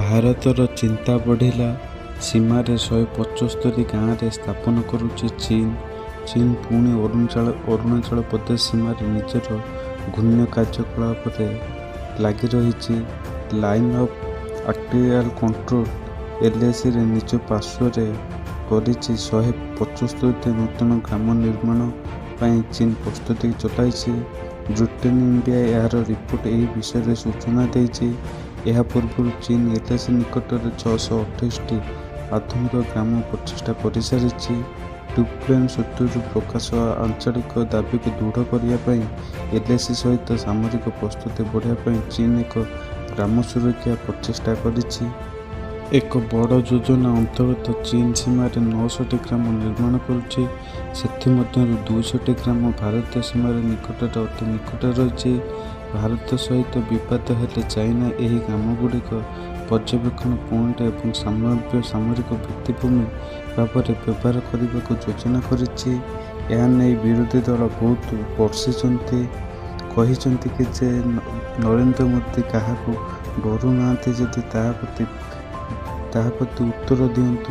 ଭାରତର ଚିନ୍ତା ବଢ଼ିଲା। ସୀମାରେ 175 ଗାଁରେ ସ୍ଥାପନ କରୁଛି ଚୀନ। ଚୀନ ପୁଣି ଅରୁଣାଚଳ ପ୍ରଦେଶ ସୀମାରେ ନିଜର ଘୃଣ୍ୟ କାର୍ଯ୍ୟକଳାପରେ ଲାଗି ରହିଛି। ଲାଇନ୍ ଅଫ୍ ଆର୍ଟିରିଆଲ କଣ୍ଟ୍ରୋଲ LACରେ ନିଜ ପାର୍ଶ୍ୱରେ କରିଛି 175ଟି ନୂତନ ଗ୍ରାମ ନିର୍ମାଣ ପାଇଁ ଚୀନ ପ୍ରସ୍ତୁତି ଚଳାଇଛି। ବ୍ରିଟେନ୍ ଇଣ୍ଡିଆ ଏହାର ରିପୋର୍ଟ ଏହି ବିଷୟରେ ସୂଚନା ଦେଇଛି। ଏହା ପୂର୍ବରୁ ଚୀନ LAC ନିକଟରେ 628ଟି ଆଧୁନିକ ଗ୍ରାମ ପ୍ରତିଷ୍ଠା କରିସାରିଛି। ଡୁପ୍ଲେନ୍ ସୂତ୍ରରୁ ପ୍ରକାଶ, ଆଞ୍ଚଳିକ ଦାବିକୁ ଦୃଢ଼ କରିବା ପାଇଁ LAC ସହିତ ସାମରିକ ପ୍ରସ୍ତୁତି ବଢ଼ାଇବା ପାଇଁ ଚୀନ ଏକ ଗ୍ରାମ ସୁରକ୍ଷା ପ୍ରଚେଷ୍ଟା କରିଛି। ଏକ ବଡ଼ ଯୋଜନା ଅନ୍ତର୍ଗତ ଚୀନ ସୀମାରେ 900ଟି ଗ୍ରାମ ନିର୍ମାଣ କରୁଛି। ସେଥିମଧ୍ୟରୁ 200ଟି ଗ୍ରାମ ଭାରତୀୟ ସୀମାର ନିକଟରେ ଅତି ନିକଟରେ ରହିଛି। ଭାରତ ସହିତ ବିବାଦ ହେଲେ ଚାଇନା ଏହି ଗ୍ରାମଗୁଡ଼ିକ ପର୍ଯ୍ୟବେକ୍ଷଣ ପଏଣ୍ଟ ଏବଂ ସମ୍ଭାବ୍ୟ ସାମରିକ ଭିତ୍ତିଭୂମି ଭାବରେ ବ୍ୟବହାର କରିବାକୁ ଯୋଜନା କରିଛି। ଏହା ନେଇ ବିରୋଧୀ ଦଳ ବହୁତ ବର୍ଷିଛନ୍ତି। କହିଛନ୍ତି କି ଯେ ନରେନ୍ଦ୍ର ମୋଦି କାହାକୁ ଡରୁନାହାନ୍ତି, ଯଦି ତାହା ପ୍ରତି ଉତ୍ତର ଦିଅନ୍ତୁ।